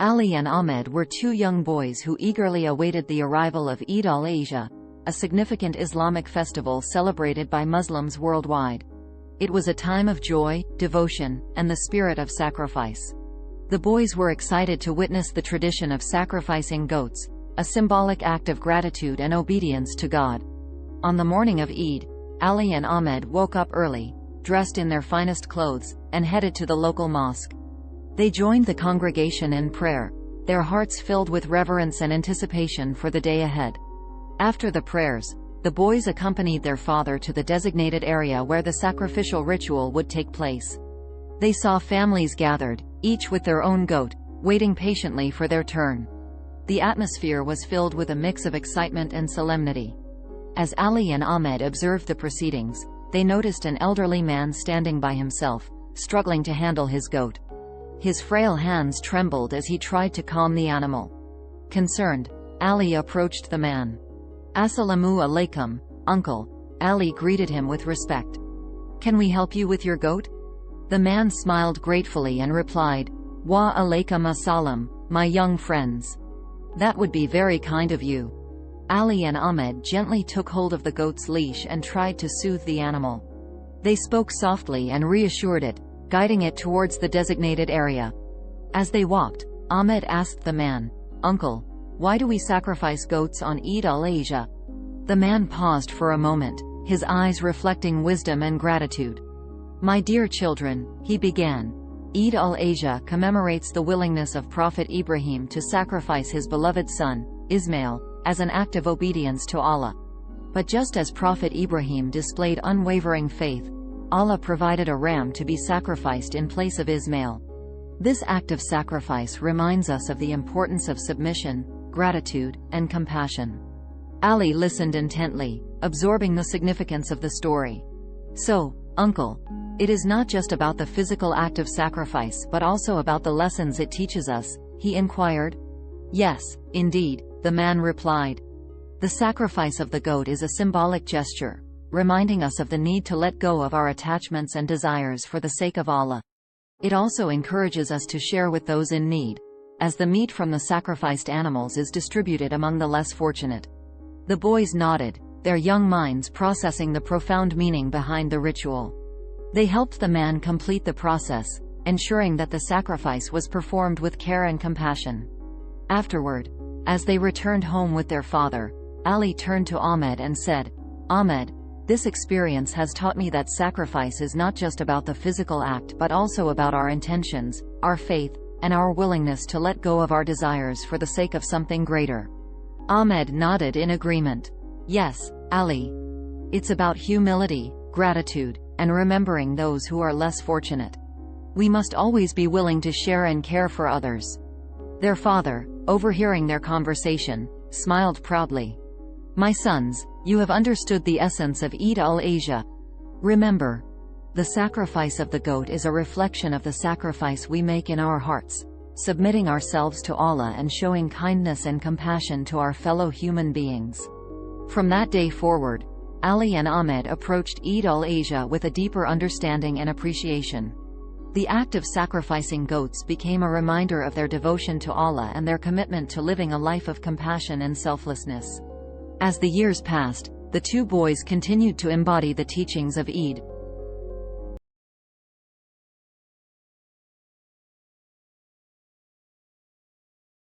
Ali and Ahmed were two young boys who eagerly awaited the arrival of Eid-ul-Adha, a significant Islamic festival celebrated by Muslims worldwide. It was a time of joy, devotion, and the spirit of sacrifice. The boys were excited to witness the tradition of sacrificing goats, a symbolic act of gratitude and obedience to God. On the morning of Eid, Ali and Ahmed woke up early, dressed in their finest clothes, and headed to the local mosque. They joined the congregation in prayer, their hearts filled with reverence and anticipation for the day ahead. After the prayers, the boys accompanied their father to the designated area where the sacrificial ritual would take place. They saw families gathered, each with their own goat, waiting patiently for their turn. The atmosphere was filled with a mix of excitement and solemnity. As Ali and Ahmed observed the proceedings, they noticed an elderly man standing by himself, struggling to handle his goat. His frail hands trembled as he tried to calm the animal. Concerned, Ali approached the man. "Assalamu alaikum, uncle," Ali greeted him with respect. "Can we help you with your goat?" The man smiled gratefully and replied, "Wa alaikum assalam, my young friends. That would be very kind of you." Ali and Ahmed gently took hold of the goat's leash and tried to soothe the animal. They spoke softly and reassured it, guiding it towards the designated area. As they walked, Ahmed asked the man, "Uncle, why do we sacrifice goats on Eid-ul-Adha?" The man paused for a moment, his eyes reflecting wisdom and gratitude. "My dear children," he began, "Eid-ul-Adha commemorates the willingness of Prophet Ibrahim to sacrifice his beloved son, Ismail, as an act of obedience to Allah. But just as Prophet Ibrahim displayed unwavering faith, Allah provided a ram to be sacrificed in place of Ismail. This act of sacrifice reminds us of the importance of submission, gratitude, and compassion." Ali listened intently, absorbing the significance of the story. "So, uncle, it is not just about the physical act of sacrifice but also about the lessons it teaches us?" he inquired. "Yes, indeed," the man replied. "The sacrifice of the goat is a symbolic gesture, reminding us of the need to let go of our attachments and desires for the sake of Allah. It also encourages us to share with those in need, as the meat from the sacrificed animals is distributed among the less fortunate." The boys nodded, their young minds processing the profound meaning behind the ritual. They helped the man complete the process, ensuring that the sacrifice was performed with care and compassion. Afterward, as they returned home with their father, Ali turned to Ahmed and said, "Ahmed, this experience has taught me that sacrifice is not just about the physical act but also about our intentions, our faith, and our willingness to let go of our desires for the sake of something greater." Ahmed nodded in agreement. "Yes, Ali. It's about humility, gratitude, and remembering those who are less fortunate. We must always be willing to share and care for others." Their father, overhearing their conversation, smiled proudly. "My sons, you have understood the essence of Eid-ul-Adha. Remember, the sacrifice of the goat is a reflection of the sacrifice we make in our hearts, submitting ourselves to Allah and showing kindness and compassion to our fellow human beings." From that day forward, Ali and Ahmed approached Eid-ul-Adha with a deeper understanding and appreciation. The act of sacrificing goats became a reminder of their devotion to Allah and their commitment to living a life of compassion and selflessness. As the years passed, the two boys continued to embody the teachings of Eid,